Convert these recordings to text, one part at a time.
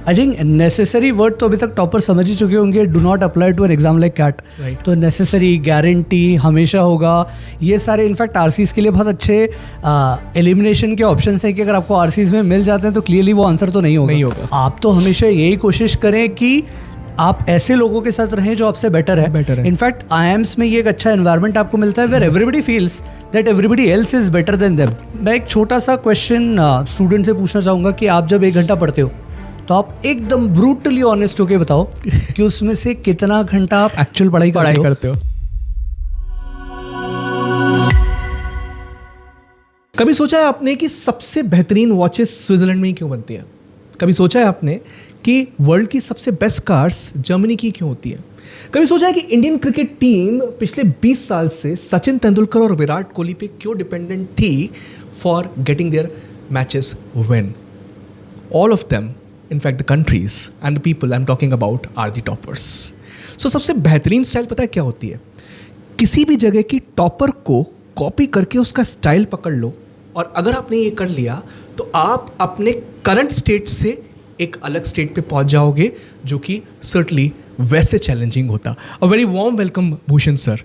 I think necessary word तो अभी तक टॉपर समझ ही चुके होंगे, do not apply to an exam like CAT. तो नेसेसरी, गारंटी, हमेशा होगा, ये सारे इनफैक्ट आरसीज के लिए बहुत अच्छे एलिमिनेशन के ऑप्शन हैं कि अगर आपको आरसीज में मिल जाते हैं तो क्लियरली वो आंसर तो नहीं होगा। आप तो हमेशा यही कोशिश करें कि आप ऐसे लोगों के साथ रहें जो आपसे बेटर है। इनफैक्ट आईएम्स में ये एक अच्छा एनवायरनमेंट आपको मिलता है where everybody feels that everybody else is better than them. मैं एक छोटा सा क्वेश्चन स्टूडेंट से पूछना चाहूँगा कि आप जब 1 घंटा पढ़ते हो तो आप एकदम ब्रूटली ऑनेस्ट होके बताओ कि उसमें से कितना घंटा आप एक्चुअल पढ़ाई करते हो। कभी सोचा है आपने कि सबसे बेहतरीन वॉचेस स्विट्जरलैंड में ही क्यों बनती हैं? कभी सोचा है आपने कि वर्ल्ड की सबसे बेस्ट कार्स जर्मनी की क्यों होती है? कभी सोचा है कि इंडियन क्रिकेट टीम पिछले 20 साल से सचिन तेंदुलकर और विराट कोहली पे क्यों डिपेंडेंट थी for getting their matches win? All of them, in fact the countries and the people I'm talking about are the toppers. So सबसे बेहतरीन स्टाइल पता है क्या होती है? किसी भी जगह की टॉपर को कॉपी करके उसका स्टाइल पकड़ लो, और अगर आपने ये कर लिया तो आप अपने करंट स्टेट से एक अलग स्टेट पे पहुंच जाओगे, जो कि सर्टनली वैसे चैलेंजिंग होता। A very warm welcome Bhushan sir.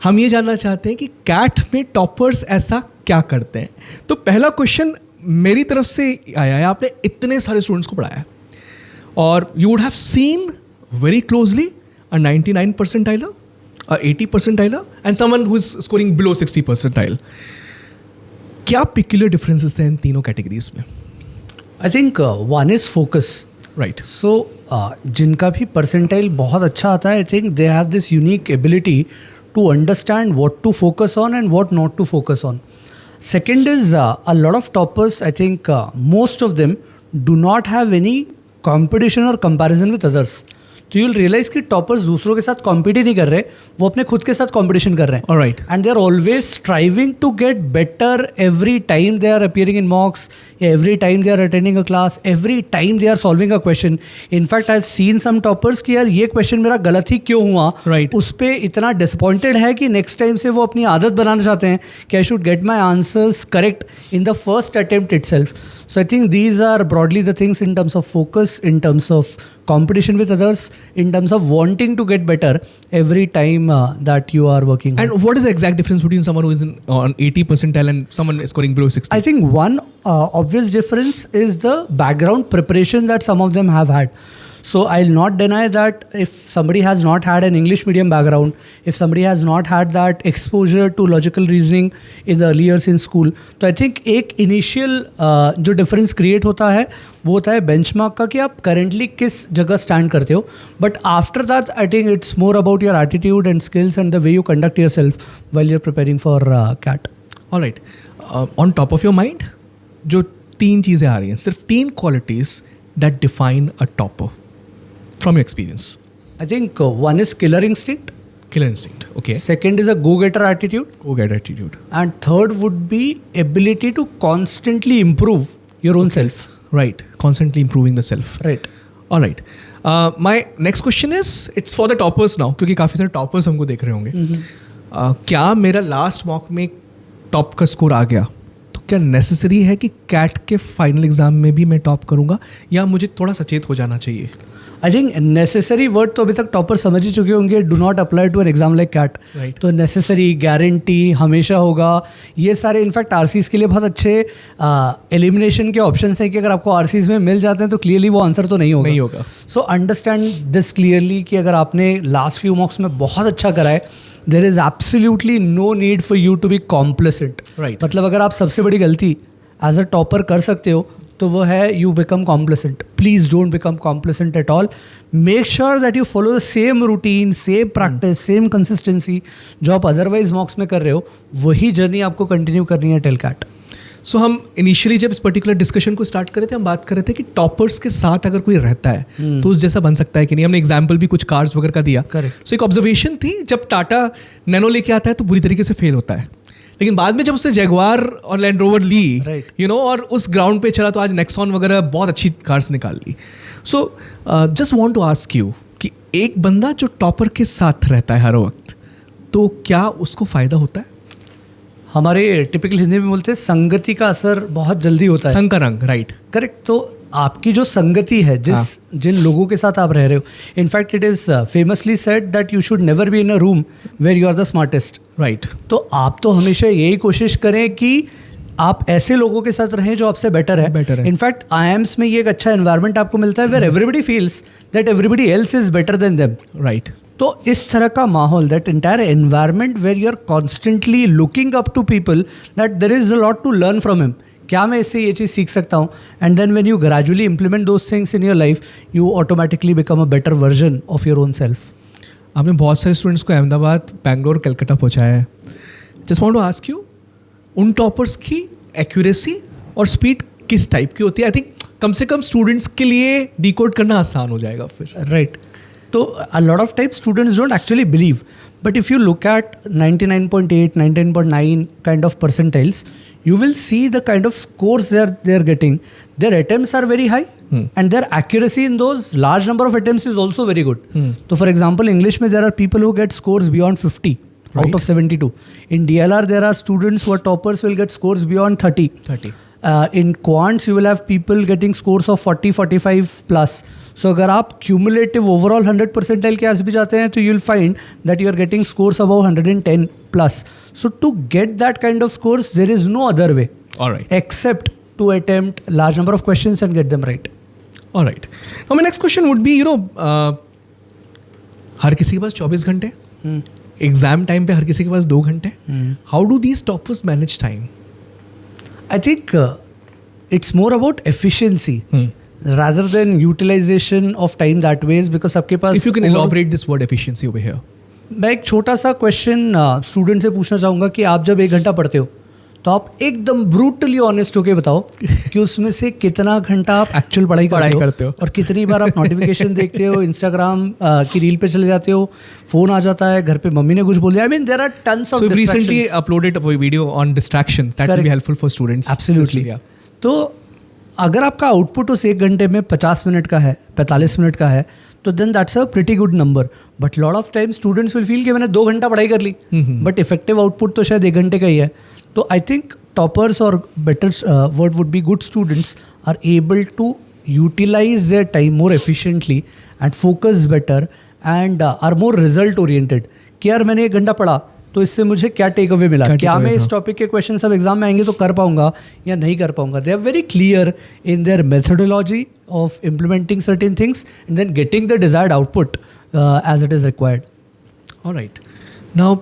हम ये जानना चाहते हैं कि कैट में टॉपर्स ऐसा क्या करते हैं। तो पहला क्वेश्चन मेरी तरफ से आया है, आपने इतने सारे स्टूडेंट्स को पढ़ाया और you would have seen very closely a 99 percentiler, a 80 percentiler and someone who is scoring below 60 percentile. क्या पिक्यूलर डिफरेंसेस हैं इन तीनों कैटेगरीज में? I think one is focus, right. So जिनका भी परसेंटाइल बहुत अच्छा आता है, I think they have this unique ability to understand what to focus on and what not to focus on. Second is a lot of toppers, I think most of them do not have any competition or comparison with others. तो you'll realize कि toppers दूसरों के साथ compete ही नहीं कर रहे, वो अपने खुद के साथ कॉम्पिटिशन कर रहे हैं. Alright. And they are always striving to get better every time they are appearing in mocks, every time they are attending a class, every time they are solving a question. In fact, I've seen some toppers कि यार ये question मेरा गलत ही क्यों हुआ, Right. उस पर इतना डिसअपॉइंटेड है कि नेक्स्ट टाइम से वो अपनी आदत बनाना चाहते हैं कि I should get my answers correct in the first attempt itself. So I think these are broadly the things in terms of focus, in terms of competition with others, in terms of wanting to get better every time that you are working. And what is the exact difference between someone who is on 80 percentile and someone scoring below 60? I think one obvious difference is the background preparation that some of them have had. So I'll not deny that if somebody has not had an English medium background, if somebody has not had that exposure to logical reasoning in the early years in school, तो I think एक initial जो difference create होता है वो होता है benchmark का कि आप currently किस जगह stand करते हो. But after that I think it's more about your attitude and skills and the way you conduct yourself while you're preparing for CAT. All right. On top of your mind, जो 3 चीज़ें आ रही हैं, सिर्फ 3 qualities that define a topper from your experience. I think one is killer instinct. Killer instinct. Okay. Second is a go-getter attitude. Go-getter attitude. And third would be ability to constantly improve your own self. Right. Constantly improving the self. Right. All right. My next question is, it's for the toppers now, क्योंकि काफ़ी सारे toppers हमको देख रहे होंगे. क्या मेरा last mock में टॉप का स्कोर आ गया तो क्या नेसेसरी है कि कैट के फाइनल एग्जाम में भी मैं टॉप करूँगा, या मुझे थोड़ा सचेत हो जाना चाहिए? आई थिंक नेसेसरी वर्ड तो अभी तक टॉपर समझ ही चुके होंगे, do not apply to an exam like CAT. तो नेसेसरी, गारंटी, हमेशा होगा, ये सारे इनफैक्ट आरसीज के लिए बहुत अच्छे एलिमिनेशन के ऑप्शंस हैं कि अगर आपको आरसीज में मिल जाते हैं तो क्लियरली वो आंसर तो नहीं होगा. सो अंडरस्टैंड दिस क्लियरली कि अगर आपने लास्ट फ्यू मॉक्स में बहुत अच्छा करा है, there is absolutely no need for you to be complacent. मतलब अगर आप सबसे बड़ी गलती एज अ टॉपर कर सकते हो तो वो है you become कॉम्प्लिसेंट. Please don't become कॉम्प्लिसेंट at all. Make sure that you follow the same routine, same practice, same consistency जो आप अदरवाइज मॉक्स में कर रहे हो, वही जर्नी आपको कंटिन्यू करनी है टिल कैट. सो हम इनिशियली जब इस पर्टिकुलर डिस्कशन को स्टार्ट कर रहे थे, हम बात कर रहे थे कि टॉपर्स के साथ अगर कोई रहता है तो उस जैसा बन सकता है कि नहीं. हमने एग्जाम्पल भी कुछ कार्स वगैरह का दिया. करेक्ट. सो एक ऑब्जर्वेशन थी, जब टाटा नैनो लेके आता है तो बुरी तरीके से फेल होता है, लेकिन बाद में जब उसने जैगवार और लैंड रोवर ली, यू नो, और उस ग्राउंड पे चला तो आज नेक्सॉन वगैरह बहुत अच्छी कार्स निकाल ली. So just want to ask you कि एक बंदा जो टॉपर के साथ रहता है हर वक्त, तो क्या उसको फ़ायदा होता है? हमारे टिपिकल हिंदी में बोलते हैं संगति का असर बहुत जल्दी होता है. संग का रंग. राइट. करेक्ट. तो आपकी जो संगति है, जिन लोगों के साथ आप रह रहे हो, in fact it is famously said that you should never be in a room where you are the smartest. Right. तो आप तो हमेशा यही कोशिश करें कि आप ऐसे लोगों के साथ रहें जो आपसे बेटर है. इनफैक्ट IIMs में ये एक अच्छा एनवायरनमेंट आपको मिलता है where everybody feels that everybody else is better than them. Right. तो इस तरह का माहौल, that entire environment where you are constantly looking up to people that there is a lot to learn from him. क्या मैं इससे ये चीज़ सीख सकता हूँ? And then when you gradually implement those things in your life, you automatically become a better version of your own self. आपने बहुत सारे स्टूडेंट्स को अहमदाबाद, बैंगलोर, कलकत्ता पहुँचाया है. Just want to ask you, उन टॉपर्स की एक्यूरेसी और स्पीड किस टाइप की होती है? आई थिंक कम से कम स्टूडेंट्स के लिए डिकोड करना आसान हो जाएगा फिर. राइट. तो a lot of times students don't actually believe, but if you look at 99.8, 99.9 kind of percentiles, you will see the kind of scores they're getting. Their attempts are very high, and their accuracy in those large number of attempts is also very good. So for example, English mein there are people who get scores beyond 50 out of 72. In DLR there are students who are toppers will get scores beyond 30. In quants you will have people getting scores of 40, 45 plus. So अगर आप cumulative overall 100 percentile के आस भी जाते हैं तो you will find that you are getting scores above 110 plus. So to get that kind of scores there is no other way. Alright. Except to attempt large number of questions and get them right. Alright. Now my next question would be, हर किसी के पास 24 घंटे, exam time पे हर किसी के पास 2 घंटे. How do these toppers manage time? I think it's more about efficiency rather than utilization of time that way, because आपके पास. If you can elaborate this word efficiency over here. मैं एक छोटा सा question student से पूछना चाहूँगा कि आप जब 1 घंटा पढ़ते हो तो आप एकदम ब्रूटली ऑनेस्ट होके बताओ कि उसमें से कितना घंटा आप एक्चुअल पढ़ाई करते हो और कितनी बार आप नोटिफिकेशन देखते हो, इंस्टाग्राम की रील पे चले जाते हो, फोन आ जाता है, घर पे मम्मी ने कुछ बोल दिया. I mean there are tons of distractions. So recently uploaded a video on distraction that will be helpful for students. Absolutely. तो अगर आपका आउटपुट उस 1 घंटे में 50 मिनट का है, 45 मिनट का है, तो then that's a pretty good number. But lot of time students will feel कि मैंने 2 घंटा पढ़ाई कर ली, बट इफेक्टिव आउटपुट तो शायद 1 घंटे का ही है. तो I think toppers or better word would be good students are able to utilize their time more efficiently and focus better and are more result oriented. कि यार मैंने 1 घंटा पढ़ा तो इससे मुझे क्या टेक अवे मिला, क्या मैं इस टॉपिक के क्वेश्चन सब एग्जाम में आएंगे तो कर पाऊंगा या नहीं कर पाऊंगा. They are very clear in their methodology of implementing certain things and then getting the desired output as it is required. Alright. Now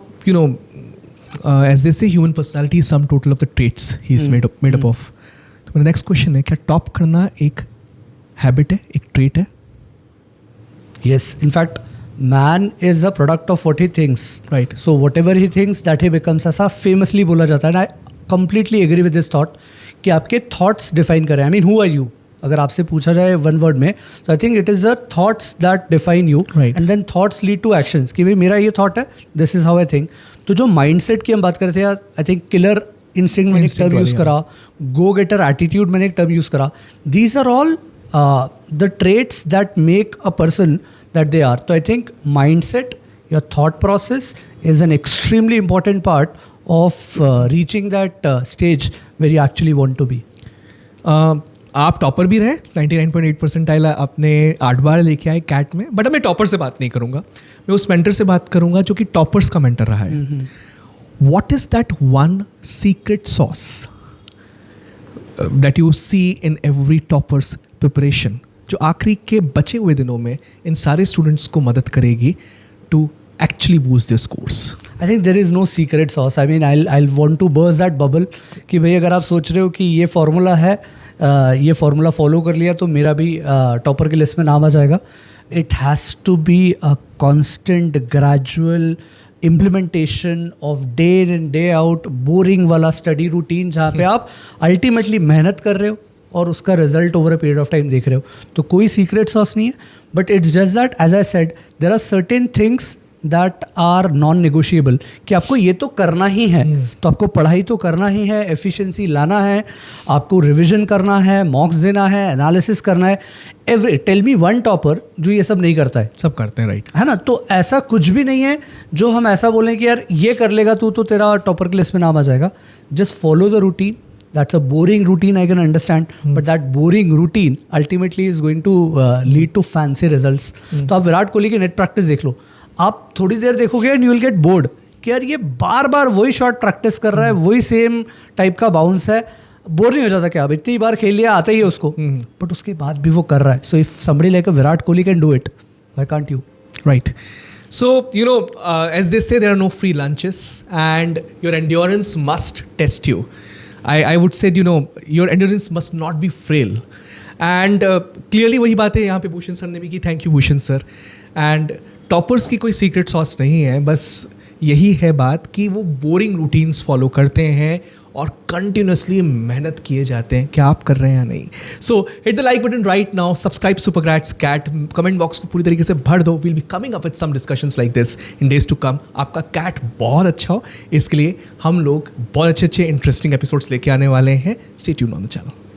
as they say, human personality is sum total of the traits he is made up of. तो मेरा next question है, क्या top करना एक habit है, एक trait है? Yes, in fact man is a product of what he thinks. Right. So whatever he thinks that he becomes. ऐसा famously बोला जाता है. And I completely agree with this thought कि आपके thoughts define करें. I mean, who are you? अगर आपसे पूछा जाए 1 word में, तो I think it is the thoughts that define you and then thoughts lead to actions कि भाई मेरा ये थॉट है, this is how I think. तो जो माइंडसेट की हम बात कर रहे थे, आई थिंक किलर इंस्टिंक्ट मैंने एक टर्म यूज़ करा, गो गेटर एटीट्यूड मैंने एक टर्म यूज़ करा. These are all the traits that make a person that they are. तो I think mindset, your thought process is an extremely important part of reaching that stage where you actually want to be. आप topper भी रहे, 99.8 percentile आपने 8 बार लेके आए cat में. But अब मैं टॉपर से बात नहीं करूँगा, मैं उस मेंटर से बात करूँगा जो कि टॉपर्स का मेंटर रहा है. What is that one secret sauce that you see in every toppers preparation, जो आखिरी के बचे हुए दिनों में इन सारे स्टूडेंट्स को मदद करेगी to actually boost their scores? I think there is no secret sauce. I mean, I'll want to burst that bubble कि भाई अगर आप सोच रहे हो कि ये फार्मूला है, ये फार्मूला फॉलो कर लिया तो मेरा भी टॉपर की लिस्ट में नाम आ जाएगा. It has to be a constant gradual implementation of day in day out boring वाला स्टडी रूटीन, जहाँ पे आप अल्टीमेटली मेहनत कर रहे हो और उसका result over a period of time देख रहे हो. तो कोई सीक्रेट सॉस नहीं है, but it's just that as I said there are certain things that are non negotiable कि आपको ये तो करना ही है. तो आपको पढ़ाई तो करना ही है, एफिशिएंसी लाना है, आपको रिविजन करना है, मॉक्स देना है, एनालिसिस करना है. टेल मी वन टॉपर जो ये सब नहीं करता है. सब करते हैं, राइट है ना. तो ऐसा कुछ भी नहीं है जो हम ऐसा बोलें कि यार ये कर लेगा तू तो तेरा टॉपर की लिस्ट में नाम आ जाएगा. Just follow the routine, that's a boring routine, I can understand, but that boring routine ultimately is going to lead to fancy results. तो आप विराट कोहली की नेट प्रैक्टिस देख लो, आप थोड़ी देर देखोगे and you will get bored कि यार ये बार बार वही शॉट प्रैक्टिस कर रहा है, वही सेम टाइप का बाउंस है, बोर नहीं हो जाता क्या? अब इतनी बार खेल लिया, आता ही है उसको, बट उसके बाद भी वो कर रहा है. So if somebody like a Virat Kohli can do it, why can't you? Right. So, you know, as they say, there are no free lunches and your endurance must test you. I would say, you know, your endurance must not be frail. And clearly वही बात है यहाँ पे Bhushan sir ने भी की. Thank you Bhushan sir. And toppers की कोई सीक्रेट सॉस नहीं है, बस यही है बात कि वो बोरिंग रूटीन्स फॉलो करते हैं और कंटिन्यूसली मेहनत किए जाते हैं. क्या आप कर रहे हैं या नहीं? So hit the like button right now, subscribe Supergrads CAT, comment box को पूरी तरीके से भर दो. Will be coming up with some discussions like this in days to come. आपका कैट बहुत अच्छा हो, इसके लिए हम लोग बहुत अच्छे इंटरेस्टिंग एपिसोड्स लेके आने वाले हैं. Stay tuned on the channel.